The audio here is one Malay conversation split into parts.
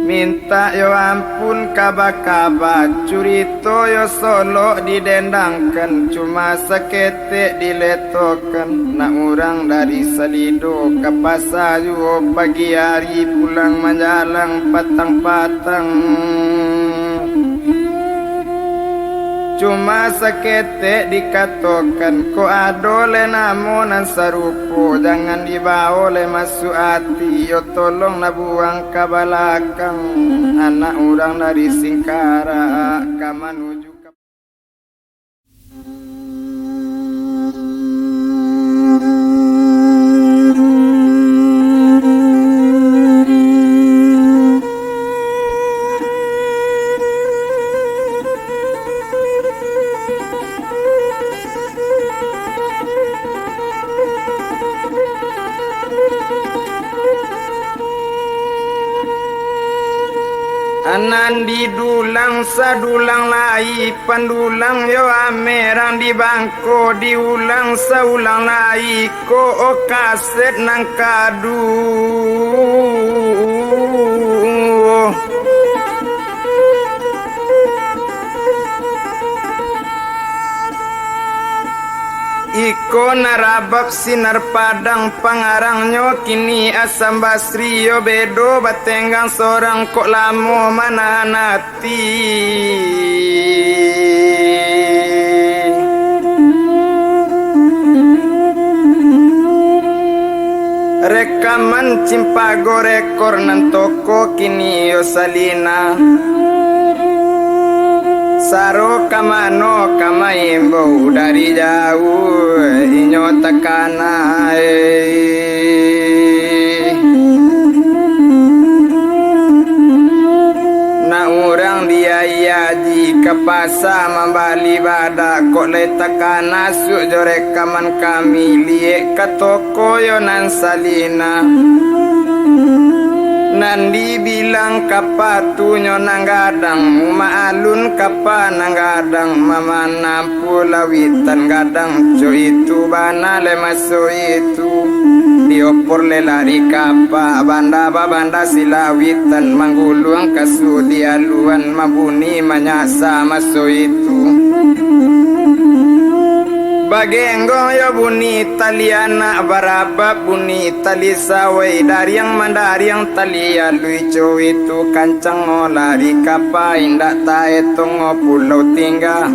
minta yo ampun kaba-kaba curito yo solo didendangkan cuma seketik diletokan nak urang dari Salido ke Pasayu pagi hari pulang menjalang patang-patang cuma seketik dikatakan ko adole namunan sarupo jangan dibawa oleh masuk hati yo tolong na buang ke belakang anak orang dari Singkara ke menuju ke anan di dulang sadulang lai pandulang yo amerang di bangko diulang saulang lai ko kaset nang kadu Iko narabak sinar padang pangarangnya kini asam basri yo bedo batenggang sorang kok lamo mana nati rekaman cimpago rekor nan toko kini yo salina Saro kamano kamaimbo dari jauh inyo takana na orang dia yaji kapasa membali bada kok le takana su jore kaman kami liek katoko yo nan salina Nandi bilang kapatunya nanggadang maalun kapa nanggadang mama nampu lawitan gadang co itu bana le maso itu diopor le lari kapa banda babanda silawitan mangguluang kasu dialuan mabuni manyasa maso itu Bagenggo yo buni taliana baraba buni tali sawai dari yang mandari yang talia luico itu kancang lari kapa indak tae tongo pulau tinggal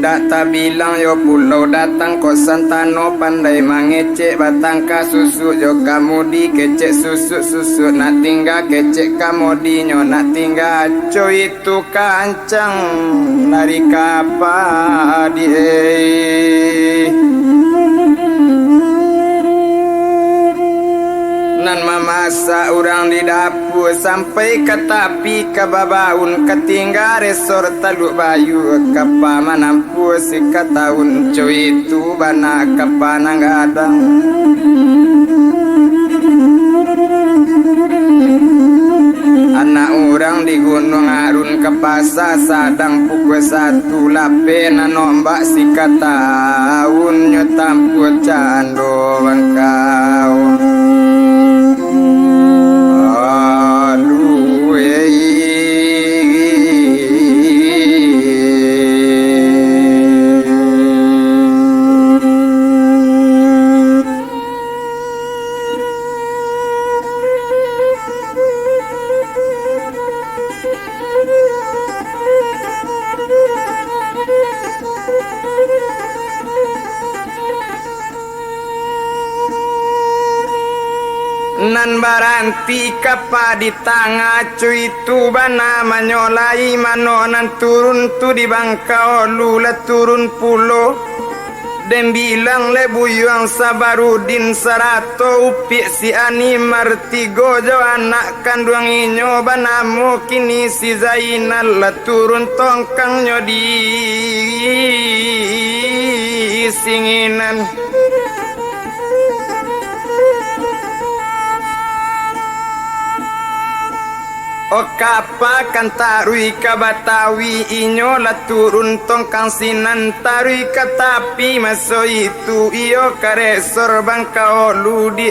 ndak ta bilang yo pulau datang kosan tano pandai mangecek batang kasusu yo kamu di kecek susu nak tinggal kecek kamu di nyo nak tinggal co itu kancang lari kapa di nan mamasa orang di dapur sampai ke tapi ke babaun ketinggal resor Taluk Bayu kapa manampu sekatahun co itu bana kapa nanggadang anak orang di Gunung Arun ke Pasar sadang pukul 1 lape nanombak sikatahun nyotampu cando bangkau nan baranti kapa di tangah cuy tu bana manyolai manonan turun tu di bangkau lula turun pulo dan bilang le buyuang Sabarudin sarato upik si ani martigo jo anak kandung inyo banamu kini si Zainal la turun tongkang nyo di singinan O kapa kan tarui ka Batawi inyo la turun tongkang sinan tarui ka tapi maso itu iyo karesor bangka olu di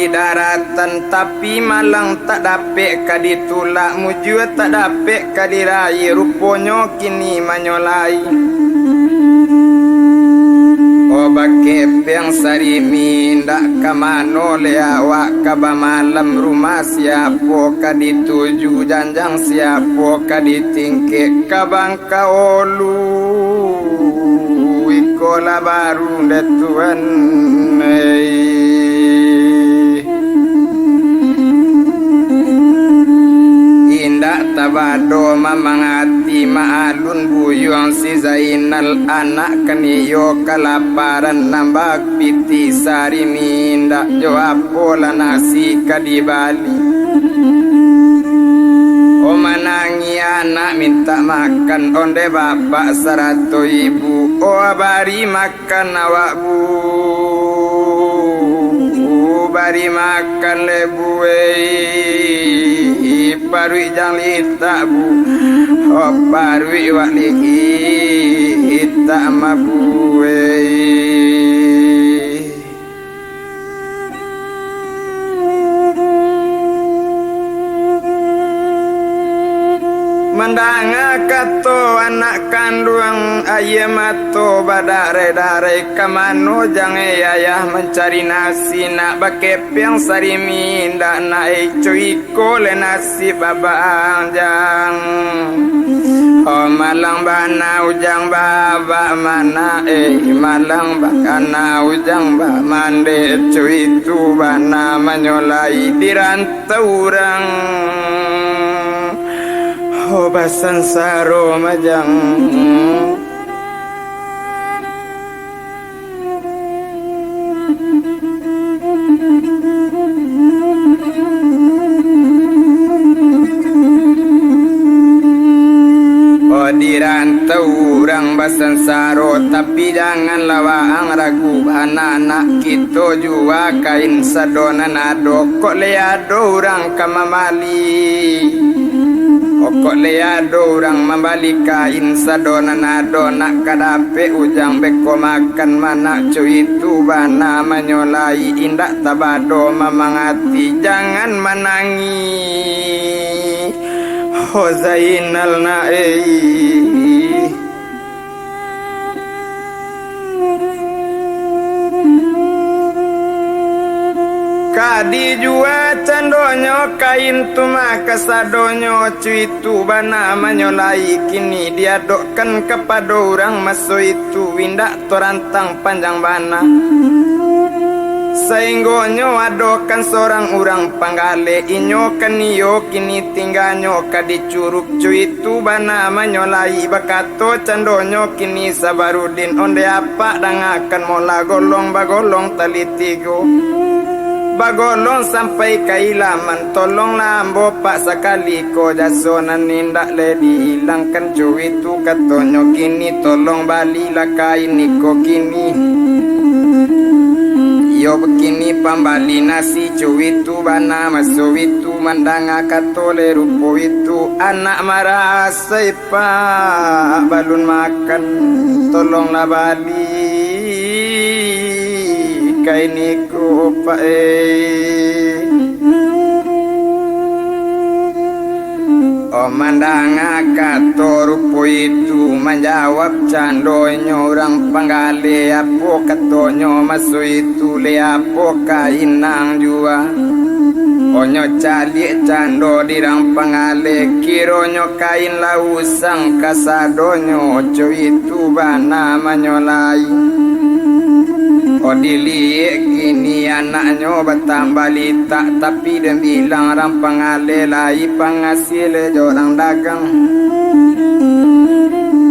di daratan tapi malang tak dapet ka ditulak mujud tak dapet ka diraih ruponyo kini manyolai bakepeng sarimi ndak kamano le awak kaba malam rumah siapo ka dituju janjang siapo ka ditingke kabang kaolu ikola baru ndetuan indak tabado mamangati maalun buyong si Zainal anak kaniyo kalaparan nambak piti sari minda joapola nasi kadibali o manangi anak minta makan onde bapak 100 ibu o bari makan awak bu bari makan lebu parui jang lita bu oh parui wak ligi ita mabu mandanga kato anak kandung ayam mato badare-dare kamano jange ayah mencari nasi nak bakepeng sarimi ndak naik cuiko le nasi babang jang oh malang bana ujang baba mana malang bakana ujang ba mande cuitu bana manyolai dirantau urang basan saro majang dirantau urang basan saro tapi jangan lawaang ragu anak-anak kita jua kain sadonan ado kok leado urang kamamali kok leado orang membalik kain sadonan ado nak kadape ujang beko makan mana cuy itu bana manyolai indak tabado mamangati jangan menangi ho Zainal kadi jua candonyo kain tuma kasadonyo cuitu bana manyolai kini diadokkan kepada orang maso itu windak torantang panjang bana sainggonyo adokan seorang orang panggale inyo kaniyo kini tingganyo kadi curug cuitu bana manyolai bakato candonyo kini sabarudin onde apa dangakan mola golong bagolong talitigo bagolong sampai kailaman tolong lambo pak sekali ko jasonan nindak le dihilangkan cuy itu katonyo kini tolong balilah kain niko kini yo begini pambali nasi cuy itu bana maso itu mandanga katole rupo itu anak marah seipa balun makan tolonglah bali kainiku oh mandanga kato rupo itu menjawab candonyo orang panggale apo katonyo maso itu le apo kainang jua onyo calik cando dirang pangale kironyo kain lausang kasadonyo cuy itu bana manyolai diliek kini anaknya bertambah litak tapi dia bilang orang pangale lai pangasih le jorang dagang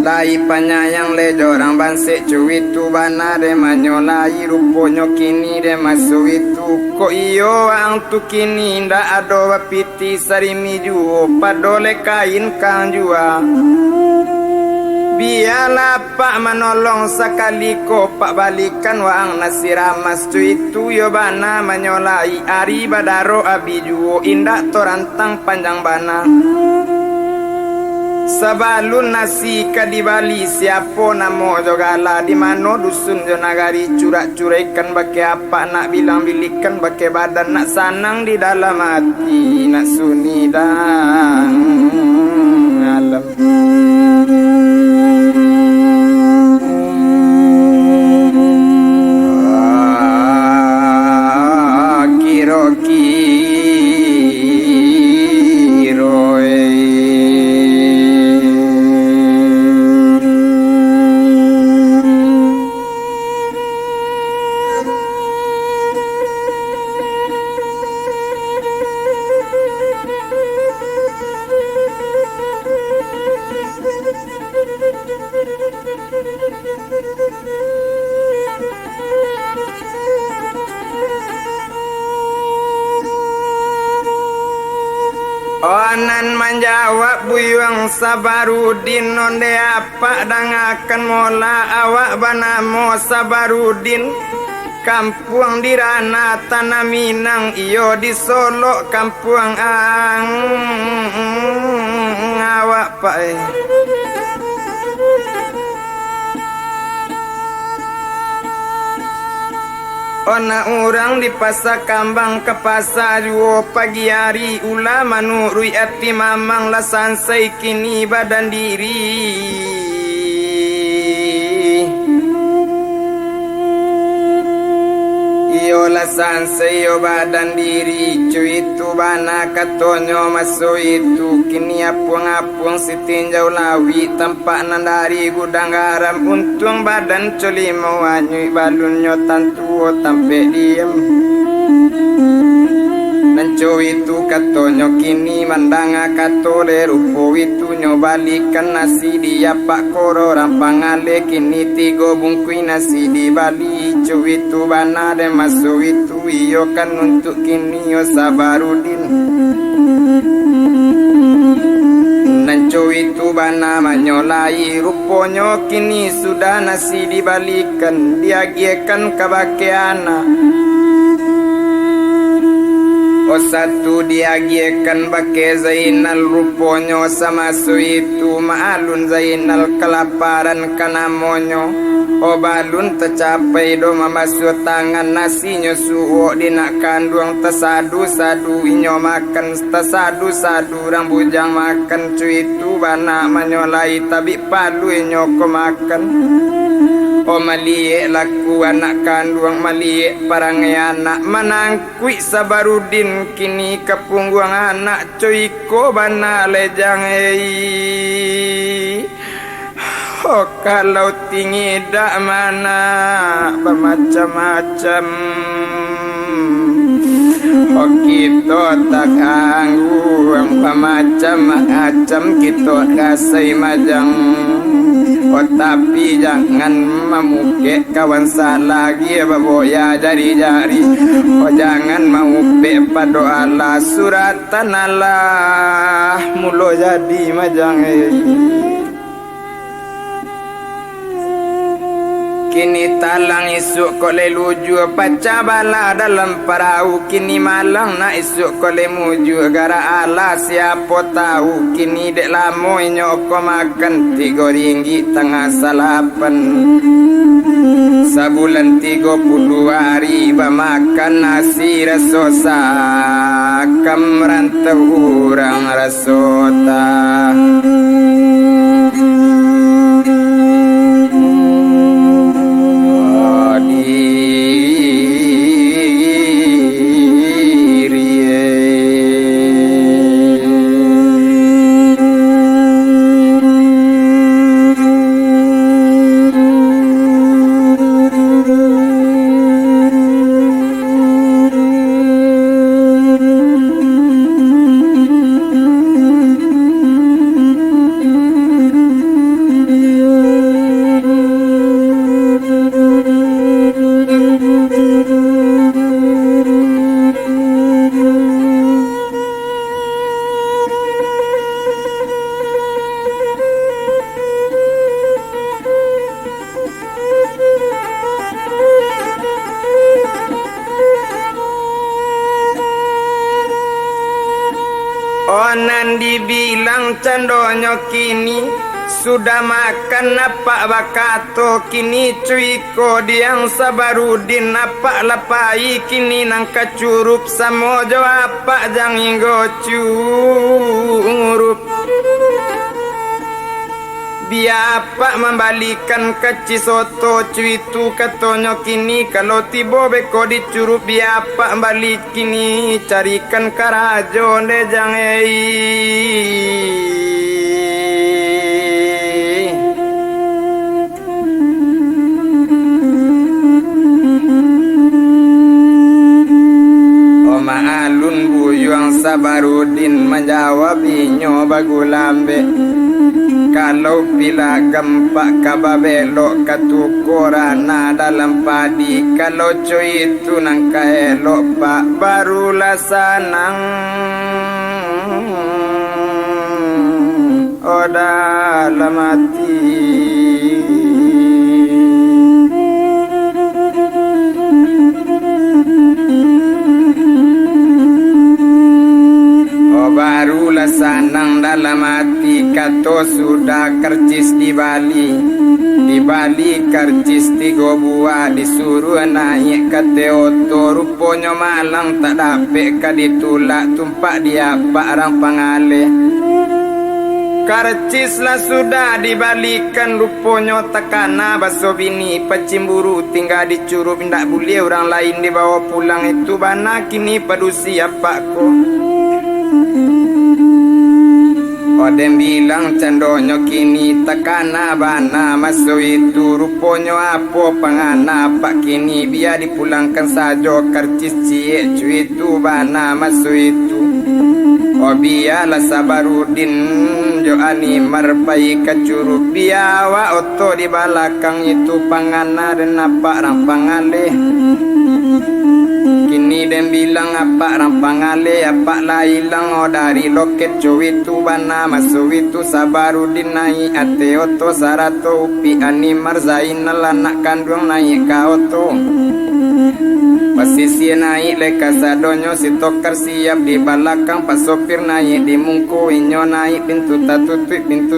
lai panyayang le jorang bansek cuy itu bana de manyolai ruponyo kini de masuk itu kok iyo ang tu kini ndak ada wapiti sarimi juo padole kain kang jua biarlah pak menolong sekali ko pak balikan wang nasi ramas tu itu yo bana menyolai ari badaro abi juo indak torantang panjang bana Sabalun nasi ka di Bali siapa namo jogala di mano dusun jo nagari curak-curaikan bake apa nak bilang bilikan bake badan nak sanang di dalam hati nak suni dan alam. Onan menjawab buyuang Sabarudin onde apa dangakan mola awak banamo Sabarudin kampung di Rana Tanah Minang iyo di Solo kampung ang awak pak Ona orang di pasar kambang ke pasar juo pagi hari ulah manurui ati mamang lah sansai kini badan diri iyo lah sansai yo badan diri cuy itu bana katonyo masuk itu kini apung-apung si tinjau lawi tampak nandari gudang garam untung badan coli mau anyui balunyo tantuo tampe diem nanco itu katonyo kini mandanga katole rupo itu nyobalikan nasi dia pak koro rampangale kini tigo bungkui nasi di Bali cuy itu bana de masuk itu iyo kan untuk kini yo Sabarudin nanco itu bana manyolai ruponyo kini sudah nasi dibalikan diagiekan kabakeana o satu diagiekan bake Zainal ruponyo sama itu maalun Zainal kelaparan kanamonyo o balun tercapai do mamasuk tangan nasinya suwo dinak kandung tersadu-sadu inyo makan tersadu-sadu rang bujang makan cuy itu bana manyolai tapi palu inyo ko makan o maliek laku anak kandung maliek parangai anak manangkui Sabarudin kini kepungguang anak cuy ko bana lejang oh kalau tinggi dak mana bermacam-macam oh kita tak anggung bermacam-macam kita kasih majang oh tapi jangan memukik kawan lagi baboya jari-jari oh jangan memukik pada Allah suratan Allah mulo jadi majang kini talang isuk kole luju paca bala dalam perahu kini malang nak isuk kole muju gara ala siapa tahu kini dek lamo nyoko makan 3 ringgit tengah salapan sabulan 30 hari bamakan nasi rasosa kamrantau urang rasota bilang candonyo kini sudah makan apa bakato kini cuiko diang sabarudin apa lapai kini nang kacurup samojo apa jang hinggo curup biapa membalikan keci soto cuitu katonyo kini kalau tibo beko dicurup biapa balik kini carikan karajo de jangei Alun buyuang sabarudin menjawab inyo bagulambe kalau bila gempak kababelok katukorana dalam padi kalau cuy itu nangka elok pak barulah sanang oh dalam hati barulah sanang dalam hati kato sudah kercis di Bali kercis 3 buah disuruh naik ke Teoto rupanya malang tak dapet ka ditulak tumpak dia pak orang pangalih kercis lah sudah dibalikan rupanya takana baso bini pacimburu tinggal dicurup ndak boleh orang lain dibawa pulang itu bana kini padusi apa ko Odem bilang candonyo kini takana bana masuk itu rupanya apa pangana pak kini biar dipulangkan saja kercis cie itu bana masuk itu oh biarlah sabarudin jo ani marpai kacurup biawa oto di balakang itu pangana dan apa orang pangalih kini dem bilang apa rampangale apa lailang oh dari loket cuitu bana masuk itu sabarudin naik ate oto sarato upi ani marzain anak kandung naik ka oto pasisi naik leka sadonyo si tokar siap di balakang pas sopir naik di mungku inyo naik pintu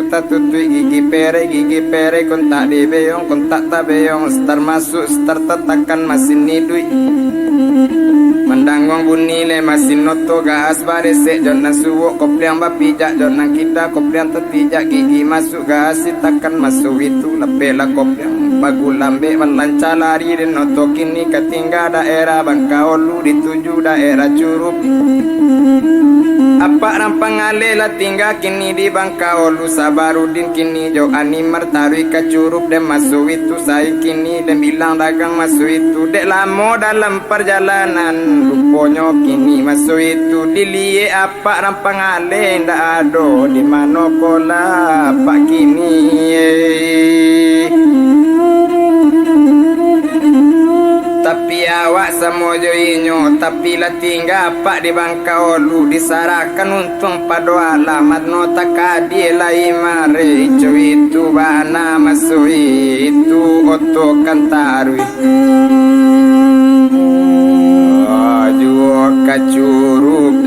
tatutui gigi pere kontak di beong kontak tabeyong star masuk star tatakan masin nidui mendangong bunyi le masin noto gas barese jon nasuwo kopliang bapijak jon nang kita kopliang tetijak gigi masuk gas sitakan masuk itu lepela kopliang bagulambe melancar lari dan noto kini ketinggal daerah Bangkaolu dituju daerah Curup apa rampang alela tinggal kini di Bangkaolu sabarudin kini jo animar tarui ke Curup dan masuk itu saya kini dan bilang dagang masuk itu dek lama dalam perjalanan rupanya kini masuk itu dilie apa rampang ale ndak ado di mana kola pak kini tapi awak semojo inyo tapi lah tinggal apa di Bangkaolu disarahkan untung pada alamat nota kadi lai mare itu bana masuk itu oto kantarui juo kacurup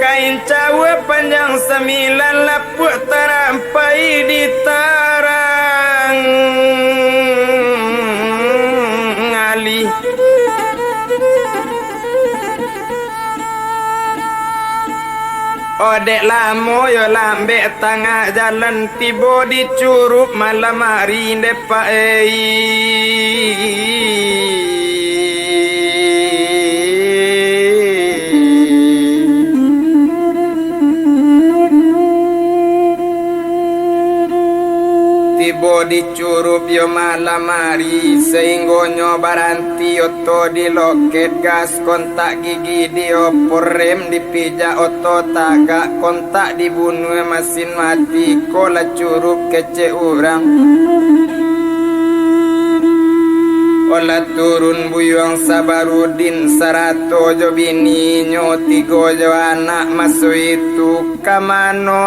kain cawe panjang 9 lapuk terampai di tarang ngali odek lamo yo lambe tengah jalan tibo di Curup malam hari depa Tiba dicurup yo malam hari sehingga nyobaranti oto di loket gas kontak gigi di opor rem dipijak oto tagak kontak dibunuh mesin mati kola curup kece urang olah turun buyuang Sabarudin sarato jo bini nyo tigo jo anak masuk itu kamano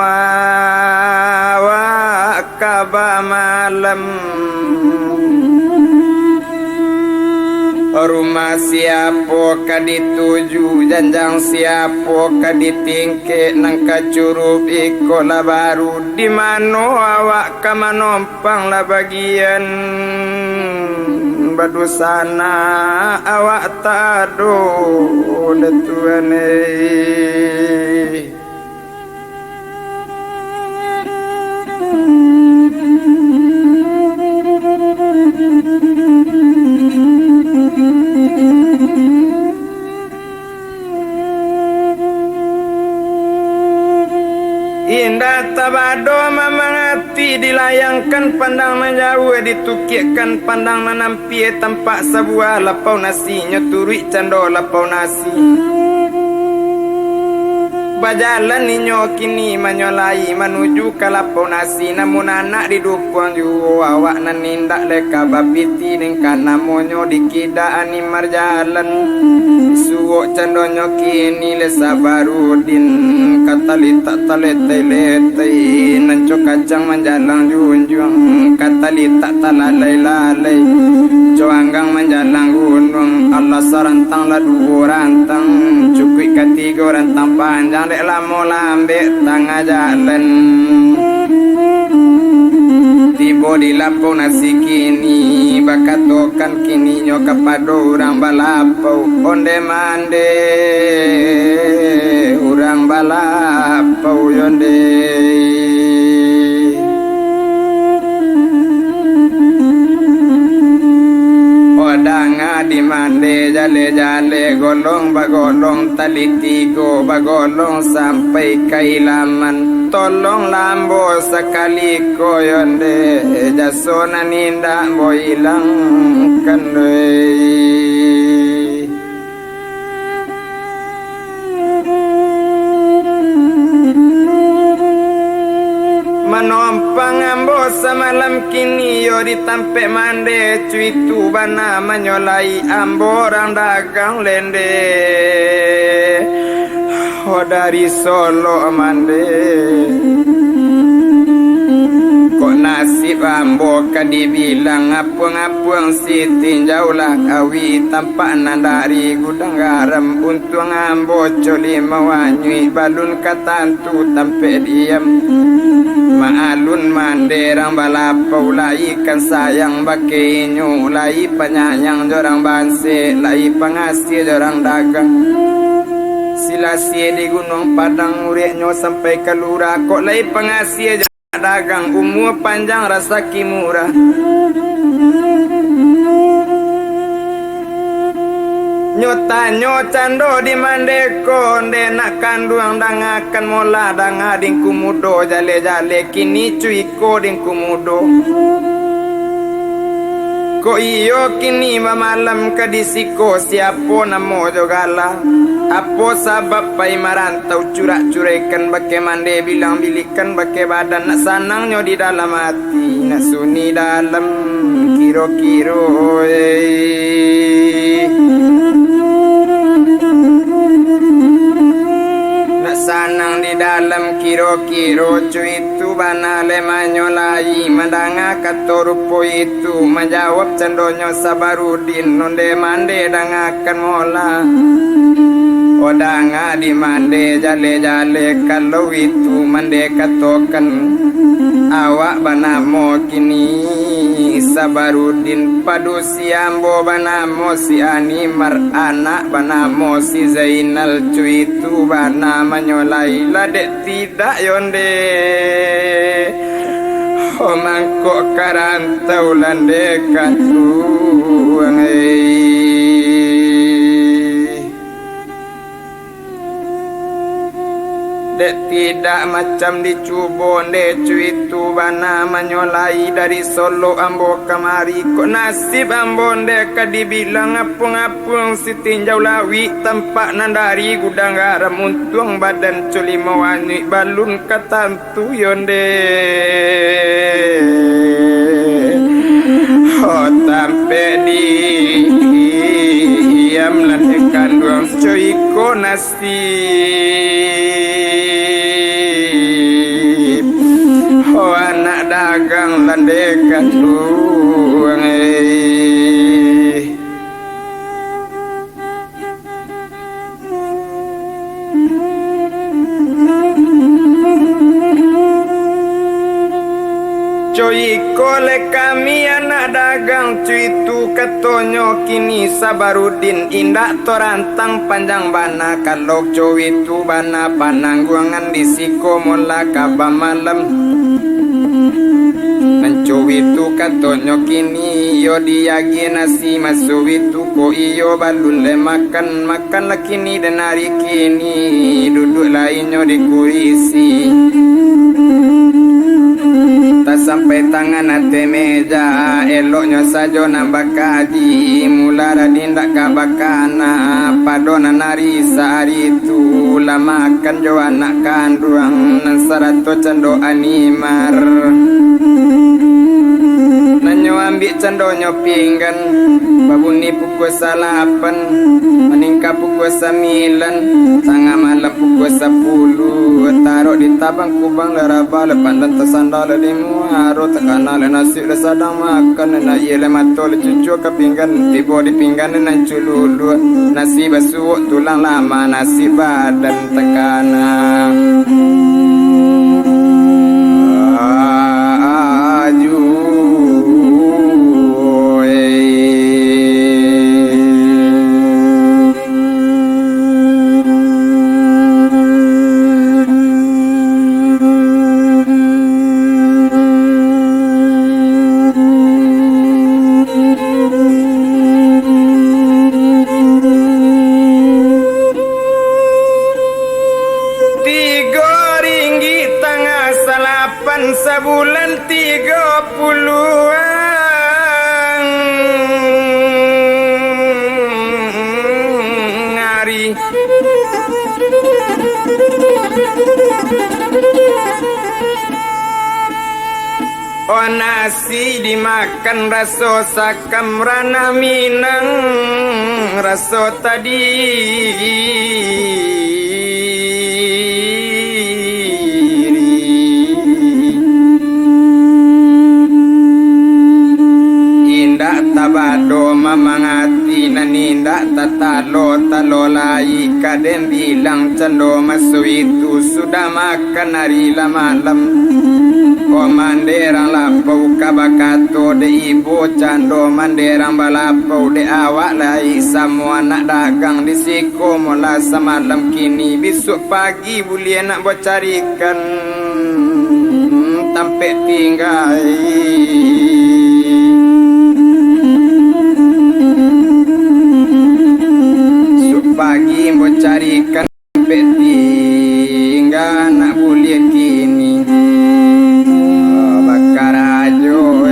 awak kaba malam rumah siapa kadituju janjang siapa kaditingke nang kacurup ikola baru di mano awak kamanompang lah bagian badusana awak tado detuane indah tabado mamangati dilayangkan pandang menjauh ditukikkan pandang menampi tampak sebuah lapau nasi nyoturi cando lapau nasi bajalan ninyo kini menyolai menuju ke lapau nasi namun anak didukung ju awak nanindak leka babiti ningkan namonyo dikidaan ni marjalan suwok candonyo kini le Sabarudin katalita talete-lete nanco kacang menjalang junjung katalita talalai-lalai coanggang menjalang gunung Allah sarantang la dua rantang cukui ketiga rantang panjang dek lamo lambek tengah jalan tiba di lapau nasi kini bakatokan kini nyo kapado orang balapau onde mande orang balapau yonde odanga di mande jale-jale golong bagolong tali tigo bagolong sampai kailaman tolong lambo sekali koyonde jasona ninda boilang kandoi manompang ambo semalam kini yo ditampe mande cuitu bana menyolai ambo orang dagang lende dari Solo mande kok nasib ambo kadibilang apuang-apuang si tinjaulah awi tampak nandari gudang garam untung ambo coli mawanyui balun katantu tampe diam maalun manderang balapau lai kan sayang bakenyo lai penyayang jorang banse lai pengasih jorang dagang silasie di Gunung Padang ureknyo sampai ke lurah kok lai pengasih dagang umur panjang rasa kimurah nyotanyo cando di mandeko nak kanduang dangakan mola danga dingku mudo jale-jale kini cuiko dingku mudo ko iyo kini malam kadisiko siapo namo jogala apo sabab pai marantau curak-curekan bake mande bilang bilikan bake badan nak sanangnya di dalam hati nak suni dalam kiro-kiro nak sanang di dalam kiro-kiro cuitu banale manyolai mandanga katorupo itu menjawab cendonyo Sabarudin nonde mande dangakan mola odanga di mande jale-jale kalau itu mande katokan awak banamo kini Sabarudin padu siambo banamo si Animar anak banamo si Zainal cuitu bana menyolai ladek tidak yonde omangkok karantau landekan tuangai Dek tidak macam dicubo Dek cuitu bana menyolai dari Solo ambo kemari. Kok nasib ambo Dek dibilang apung-apung si tinjau lawi tempat nandari gudang garam untung badan culi mawani balun katantu yonde. Oh tampe di iam lantekan duang coiko nasib. Oh anak dagang landekan duang Coy kole kami anak dagang cuitu katonyo kini Sabarudin indak torantang panjang bana kalau cuitu bana panangguangan di siko mula kaba malam mencuitu katonyo kini yo diagi nasi masuitu ko iyo balun le makan lakini dan hari kini duduk lainnya di kurisi. Tak sampai tangan ate meja eloknya saja nambah kaji mula radindak kabakana padona nari sehari itu lama makan jo anak kandung nan sarato cando animar nanyo ambil candonyo pinggan babuni pukul 8 meningkat pukul 9 tengah malam pukul 10 taruh di tabang kubang leraba lepan dan tersandal di muaro tekana le nasi le sadang makan na ye le matol cucu ke pinggan tiba di pinggan nan cululu nasi basuh tulang lama nasi badan tekana sebulan 30 hari. Oh nasi dimakan raso sakam rana minang raso tadi tabado mamangati naninda tatalo talolai kadem bilang cendo masu itu sudah makan hari malam o manderang lapau kabakato de ibu cando manderang balapau de awak lai semua anak dagang di siko mula semalam kini besok pagi boleh nak buat carikan tampe tinggal pagi mau carikan tinggal nak boleh kini bakar ajo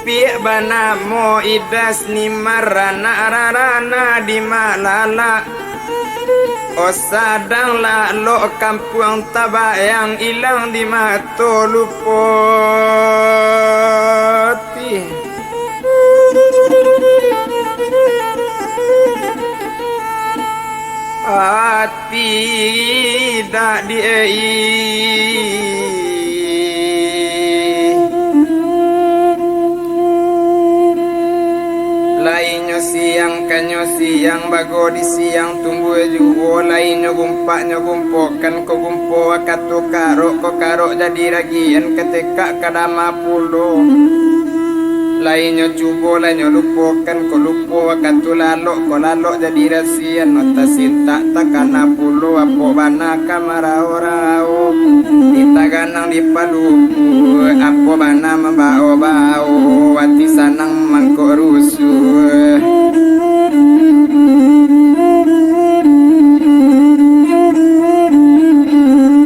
Pie bana mo idas ni marana rarana di malala Osadang la lo kampung tabayang ilang di mato lupoti hati dak diei lainyo siang kanyo siang bago di siang tumbuh juwo lainyo gumpokan ko gumpo katu karo ko karo jadi ragian ketika kadama pulo lainyo cubo lainyo lupokan ko lupo katu lalo ko lalo jadi rasian nota sinta takana pulo apo bana kamarao ditaganang di palupu apo bana mabao bao wati sanang mangko rusuh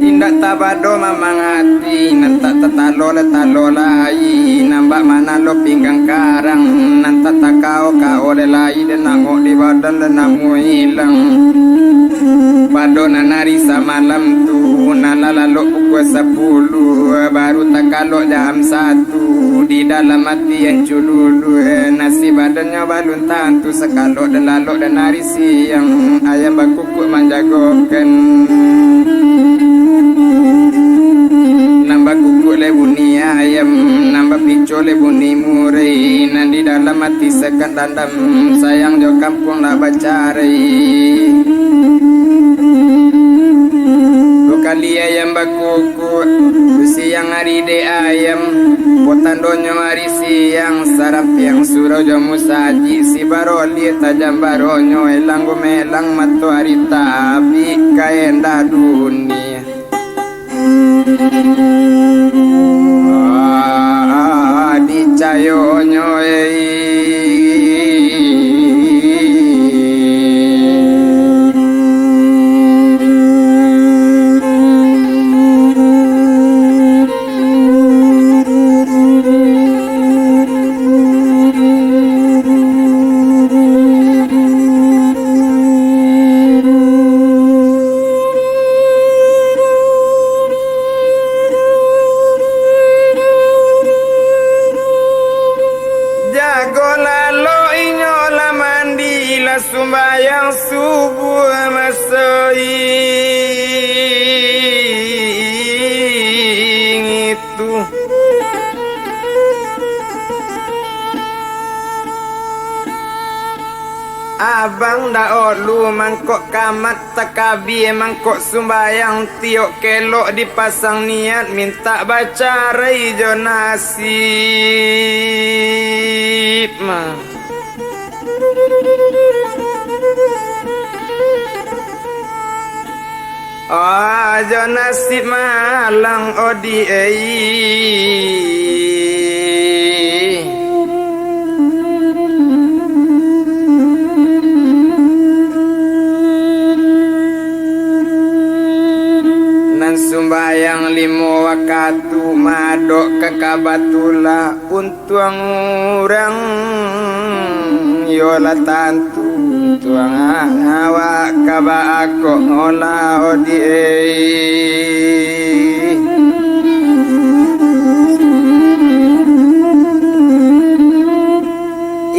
indak tabado mamangati nanta tatalo lai nambak mana lo pinggang karang nanta takao kao lai dan nangok di badan dan namu hilang pado nanari samalam tu nalalalo pukul 10 baru takalo jam 1 di dalam hati yang cululu nasi badannya balun tantu sekalo dan lalok dan hari siang ayam bakukuk menjagokan nambah kukuk le bunyi ayam nambah pico le bunyi murai nan di dalam hati sekat dandam sayang jo kampung nak bacari kali ayam bakukuk siang hari de ayam potandonyo hari siang sarap yang surau jamu saji si baroli tajam baronyo elang gomelang matu hari tabi kaenda dunia di cayonyo sumbayang subuh masoing itu abang daot lu mangkok kamat takabi mangkok sumbayang tiok kelok dipasang niat minta baca rejo nasib mah aja nasib malang odi nan sumbayang 5 wakatu madok kekabatula untuang urang yola tantu tuang awak kaba ako ngola odi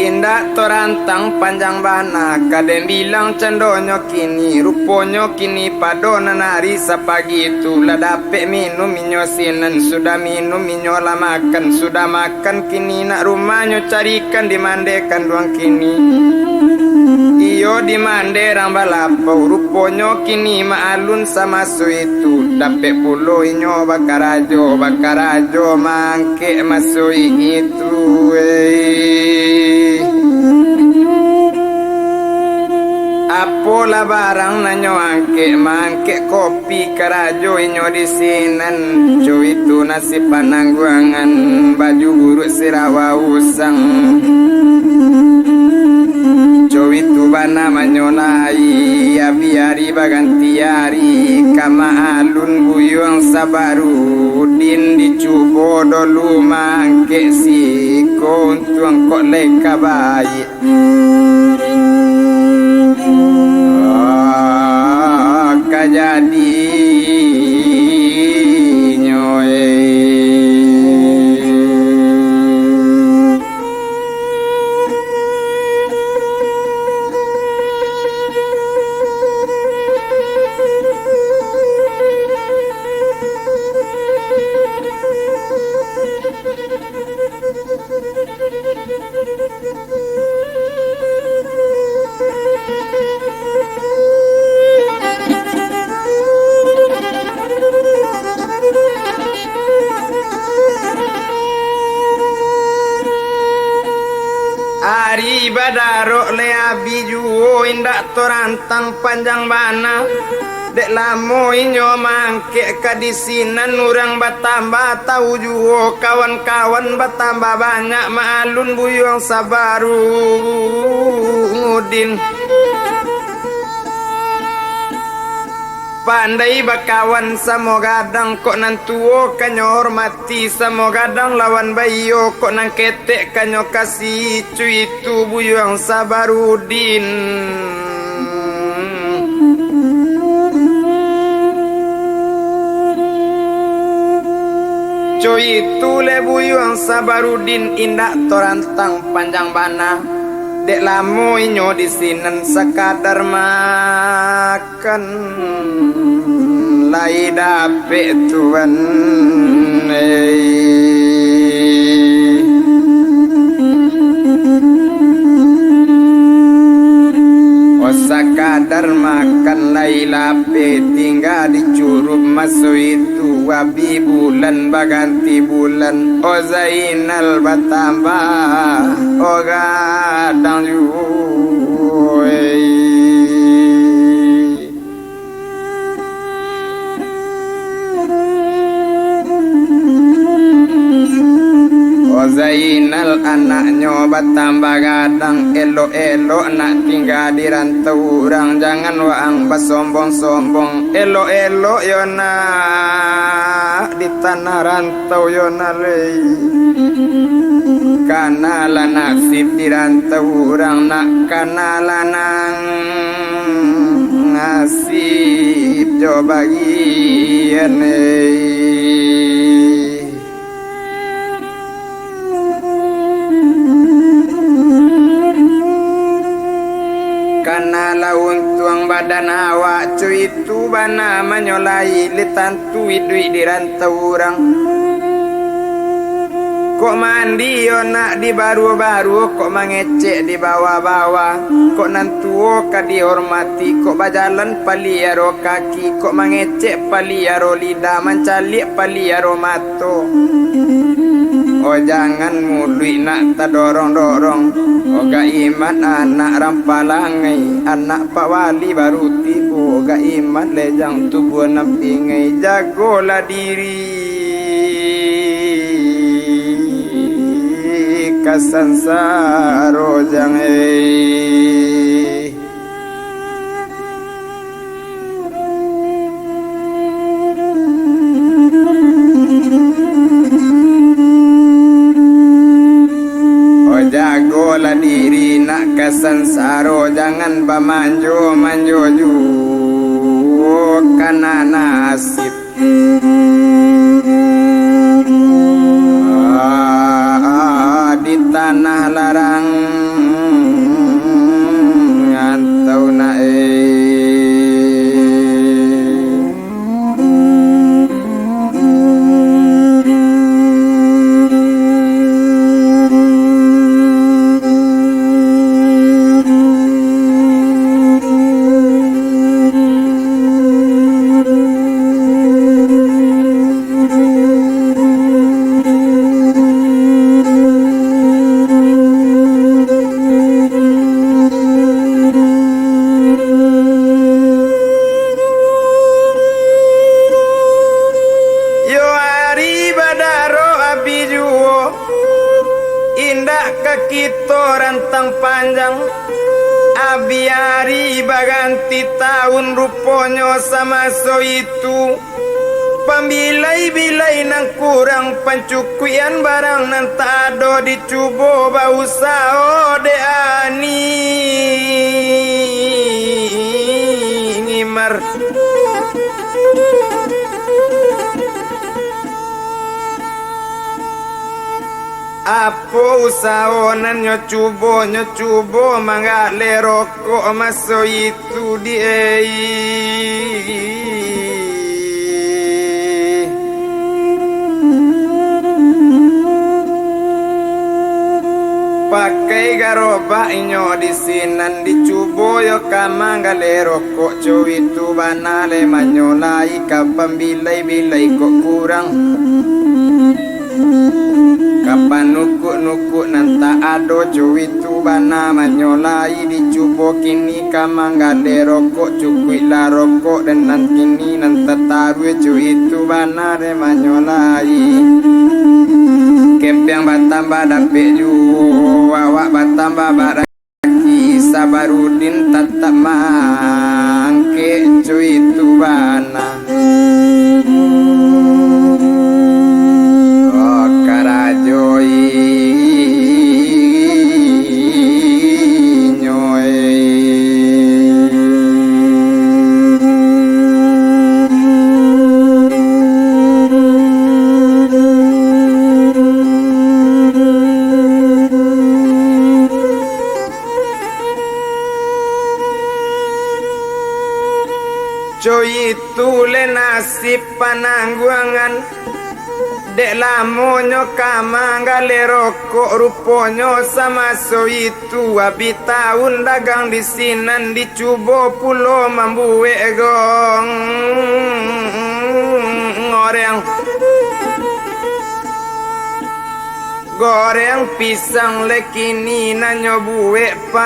indak torantang panjang bana kadang bilang cendonyo kini ruponyo kini padona nari sapagi itu lah dapet minum minyosinan sudah minum minyola makan sudah makan kini nak rumahnya carikan dimandekan doang kini iyo dimande rang balapau ruponyo kini maalun sama su itu dapet pulo inyo bakarajo mangke masui itu apola barang nanyo angke mangke kopi karajo inyo disinan cu itu nasi panangguangan baju buruk sirawa usang cu itu bana manyolai ya biari bagantiari kama alun buyuang sabaru din dicubo dolu mangke si ko untung kok leka baik kajadi Ari badaro le abi juo indak torantang panjang bana dek lamo inyo mangke kadisinan urang batambah tahu juo kawan-kawan batambah banyak maalun buyong sabaru ngudin pandai bakawan samo gadang kok nan tuo kanyo hormati samo gadang lawan bayo kok nan ketek kanyo kasih cuy itu buyang sabarudin cuy itu le buyang sabarudin indak torantang panjang bana dek lamo inyo disinen sekadar makan lai dapet tuan sekadar makan lai lape tinggal dicurup masuk itu wabi bulan baganti bulan o Zainal batambah o gadang juwe o Zainal anaknya batambah gadang elo-elo nak tinggal di rantau orang jangan waang basombong-sombong elo-elo yo nak di tanah rantau yo nalei karena lah nasib di rantau orang nak karena lah nang nasib jo bagian karena laun tuang badan awak cuy itu bana menyolai litantu duit di rantau orang kok mandi yo nak di baru-baru kok mengecek di bawah-bawah kok nantuo ka dihormati kok bajalan paliaro kaki kok mengecek paliaro lidah mencalik paliaro mato oh jangan mului nak ta dorong-dorong oh ga iman anak rampalangai anak pak wali baru tibu ga iman lejang tubuh napingai jagolah diri kasansaro jangai oh jagolah diri nak kasansaro jangan bamanjo manjoju kana nasib di tanah larang ngantau nae kita rantang panjang abiari baganti tahun ruponyo sama so itu Pambilai-bilai nang kurang pancukuyan barang nan tak ada dicubo bau sao de ani ngimar apa usaha nan nyocubo mangga le rokok maso itu di pakai garoba inyo di sinan dicubo yo kamangga le rokok cuy itu banale manyolai kapan bilai kok kurang kapan nukuk nanta ado cuy itu bana manyolai dicubo kini kamangga le rokok cukui la rokok dan nan kini nanta taru cuy itu bana le manyolai kepeng batambah dapet ju awak batambah baraki sabarudin tetap mangke cuy itu bana oh karajoi cuy itu le nasib panangguangan dek lamonyo kamangga le rokok ruponyo sama so itu abi tahun dagang di sinan dicubo pulo mambuwe gong goreng pisang lekini nanyo buwe pa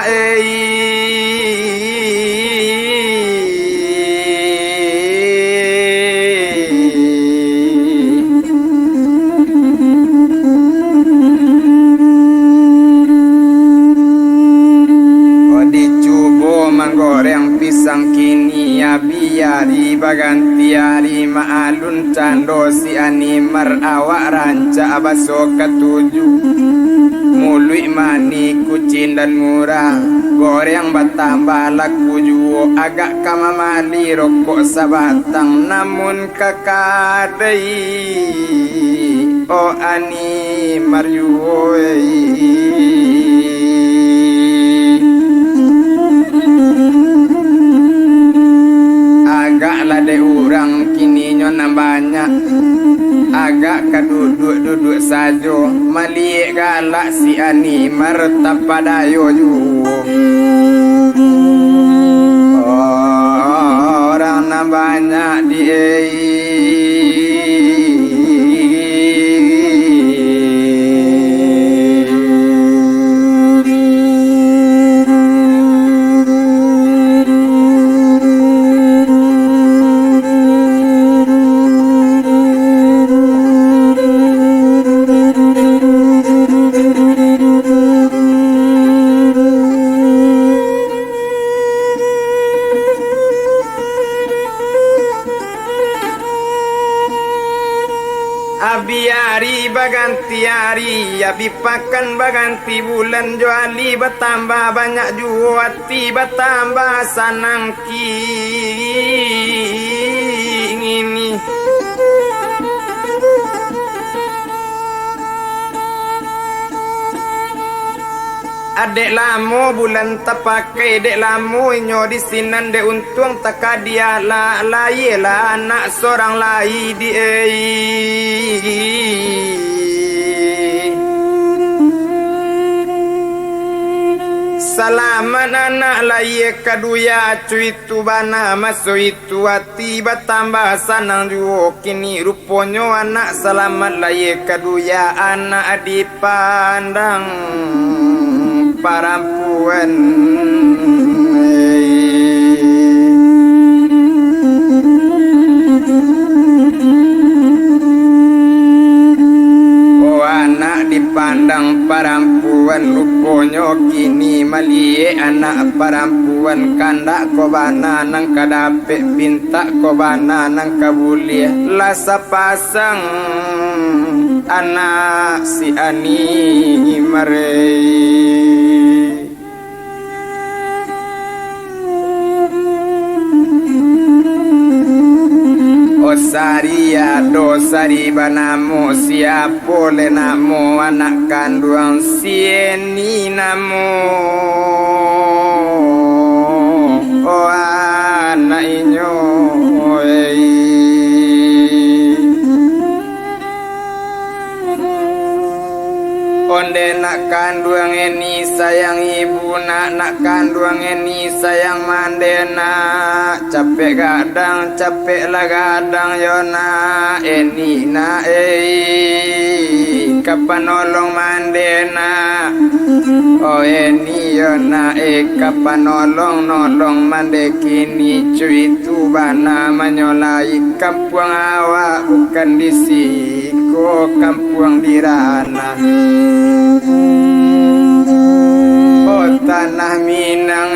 goreng pisang kini ya biari baganti hari maalun cando si animar awak ranca baso ketujuh mului mani kucing dan murah goreng batambah laku juo agak kamamali rokok sabatang namun kakadai oh animar yuoi agak lade urang kini nyona banyak agak kaduduk sajo malik galak si animar tapadayo ju orang na banyak di biari baganti hari abi pakan baganti bulan juali bertambah banyak juati bertambah sanang ini adek lamo bulan tak pakai dek lamo inyo di sinan dek untung tak dia la yelah anak seorang lai di salaman anak lai kaduya cuy tu bana maso itu hati bertambah sanang juo kini ruponyo anak selamat lai kaduya anak dipandang parampuan oh anak dipandang parampuan ruponyo kini malie anak parampuan tuan kandak kobana nang kadapek pinta kobana nang kabulia lasa pasang anak si ani marei Osaria dosari banamo siapa le namo anak kandung sieni namo oh anak inyo onde nak kandung ini sayang ibu nak kandung ini sayang mandena capek lah gadang yona ini na kapan nolong mandena oh ini yona kapan nolong mande kini cuy tu bana menyolai kampung awak bukan di siko kampung dirana oh tanah Minang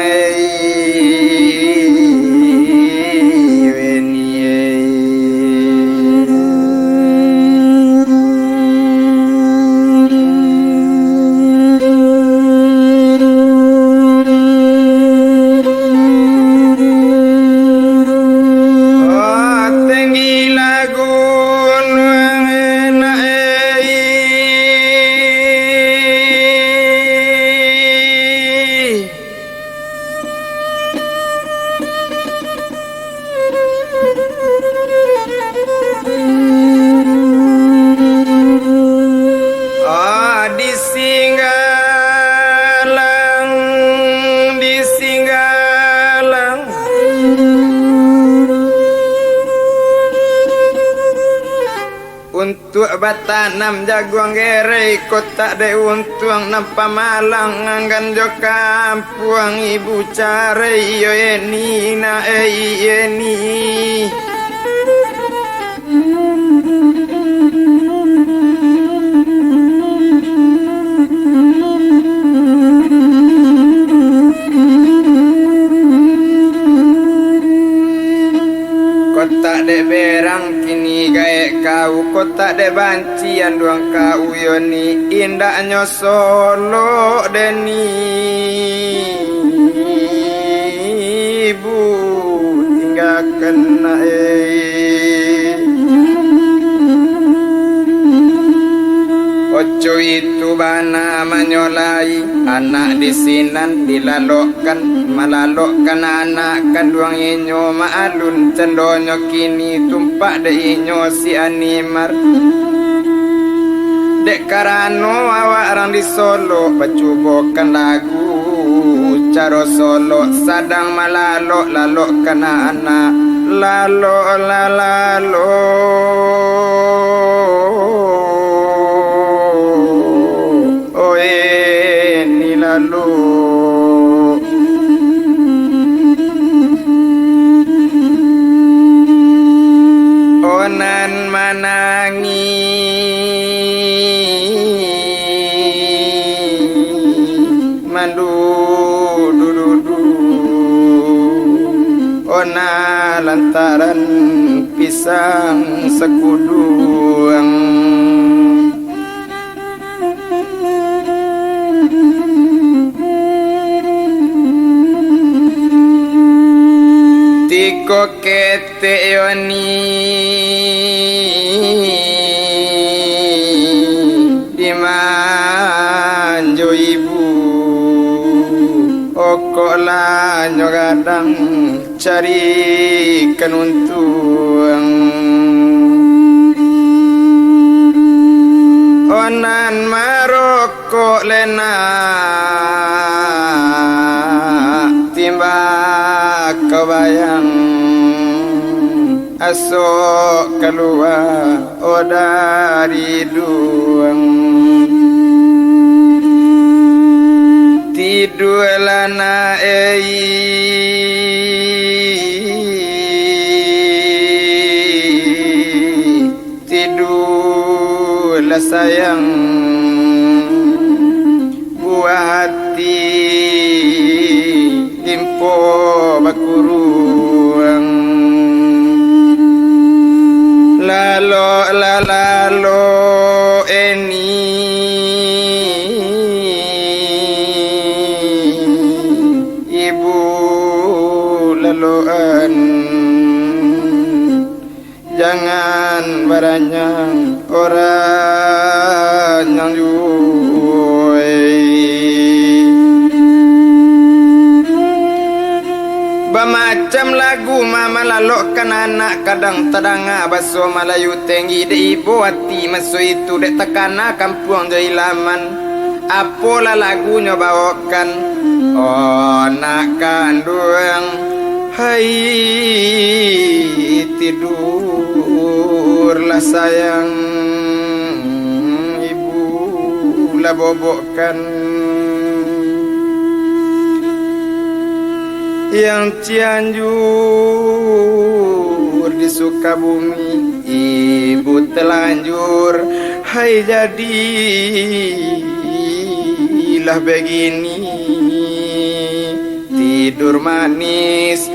untuk batanam jaguang gerei kota de untuang nampa malang anggan jo kampuang ibu care iyo eni na eni kota de berang kini gae kau kota de bancian duang kau yoni indahnya Solo deni ibu tinggalkan ojo itu bana menyolai anak disinan dilalokkan malalokkan anak kanduang inyo maalun cendonyo kini tumpak de inyo si animar dek karano awak orang di Solo bacubokan lagu caro Solo sadang malalok lalokkan anak lalok onan manangi mandu dudu ona lantaran pisang sekuduang tiko kete yoni dimanjo ibu okola nyogadang cari kenuntuang onan maroko lena timba kebayang asok keluar dari duang tidur lana tidur lah sayang buah hati po bakuruang lalo eni ibu laloan jangan baranyang orang yang macam lagu mama lalokkan anak kadang tadanga baso Melayu tinggi de ibu hati maso itu dek tekana kampung jailaman apalah lagunya bawakan oh nak kandung hai tidurlah sayang ibu lah bobokkan yang Cianjur di Sukabumi ibu telanjur hai jadilah begini tidur manis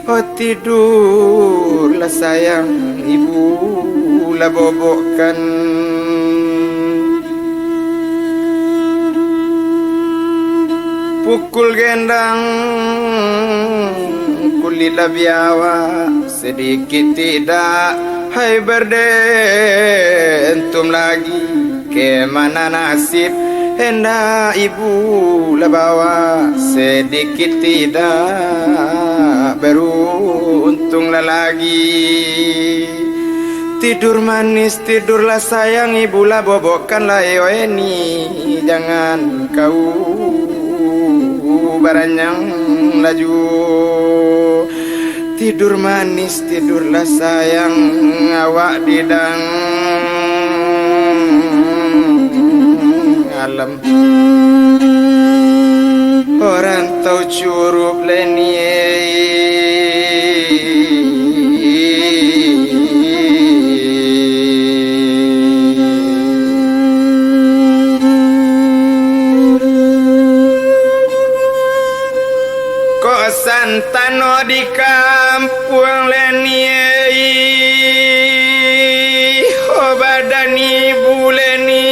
oh tidurlah sayang ibu lah bobokkan pukul gendang kulit biawa sedikit tidak hai berdentum lagi kemana nasib hendak ibu lah bawa sedikit tidak beruntung lah lagi tidur manis tidurlah sayang ibu lah bobokkan lah ini jangan kau baranyang laju tidur manis tidurlah sayang awak didang alam orang tahu curup leni santano di kampung leni oh badan ibu leni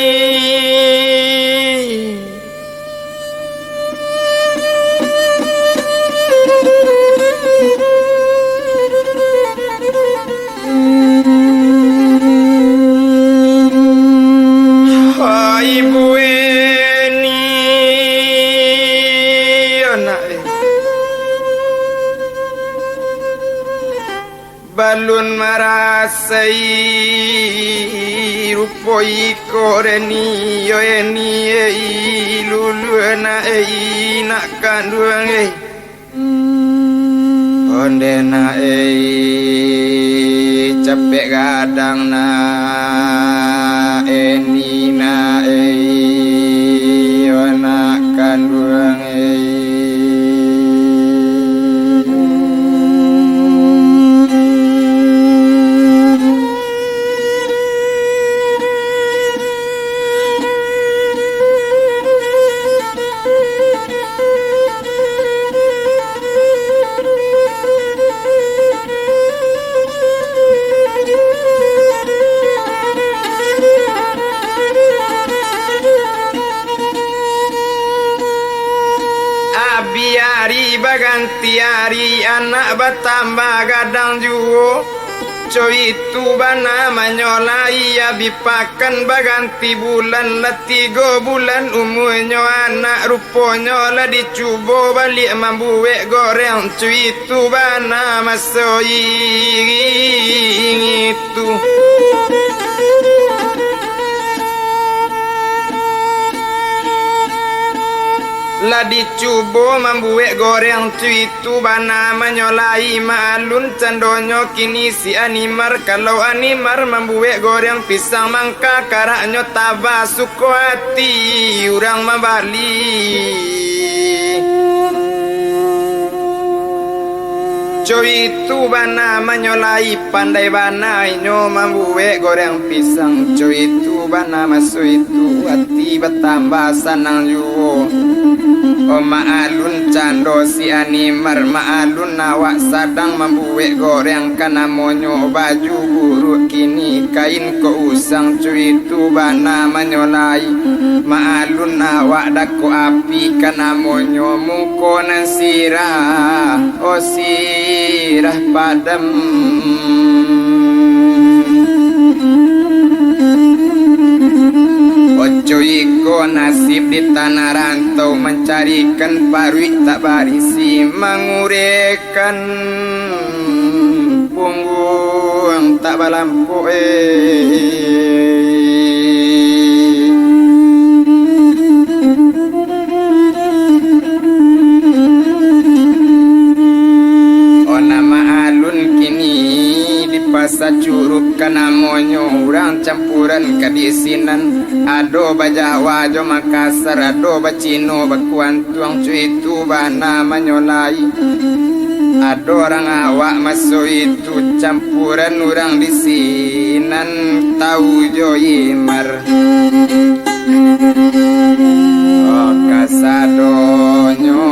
oh ibu ini anak balun marasai rupoi koreni yo eni lulu na nak kandung onde na capek kadang na eni na anak kandung biari baganti hari anak bertambah gadang juo coy itu bana menyolai ya bipakan baganti bulan lah 3 bulan umurnya anak rupanya lah dicuba balik membuat goreng coy itu bana masoi itu lah dicuba membuat goreng tu itu bana menyolai malun candonyo kini si animar kalau animar membuat goreng pisang mangka karaknya tabah suku hati orang membali Cuy itu bana menyolai pandai bana inyo membuat goreng pisang. Cuy itu bana masuk itu hati bertambah sanang yuo. Oh maalun cando si animar maalun awak sadang membuat goreng kana monyo baju buruk kini kain ko usang. Cuy itu bana menyolai maalun awak dako api kana monyo mungkonan sirah. Oh sirah padam. Ojo iko nasib di tanah rantau mencarikan paruik tak barisi mengurekan punggung tak balampu Pasa curug kana monyo urang campuran kadisinan ado bajawa jo Makassar ado bacino bakuantuang cuy itu bana menyolai ado orang awak masuk itu campuran urang disinan tahu jo imar oh kasadonyo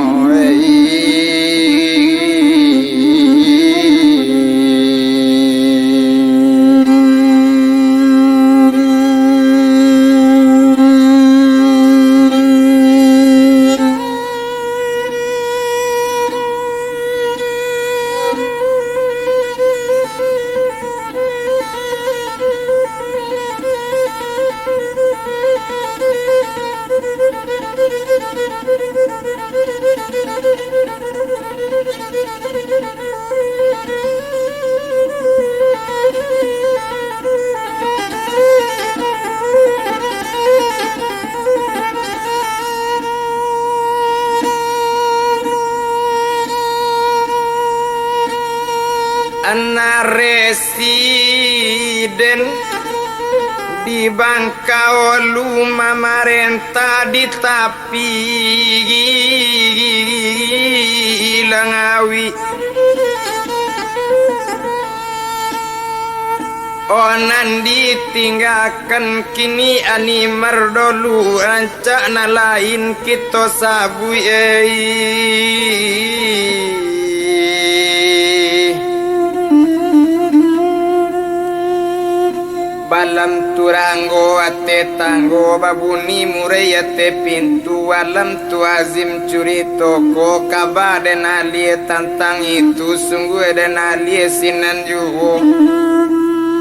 residen di Bangka Olu mamarenta di tapi Langawi onan ditinggalkan kini ani merdolu ancak na lain kita sabui balam turanggo ate tanggo babuni murai ate pintu alam tu azim curi toko kabaden alie tantang itu sungguh dan alie sinan juho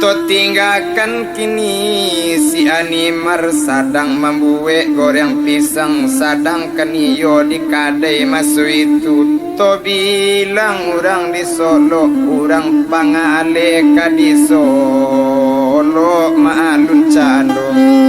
to tinggalkan kini si animar sadang membuat goreng pisang sadang keniyo di kadai masuk itu to bilang orang di Solo orang pangale ka di Solo maalun cando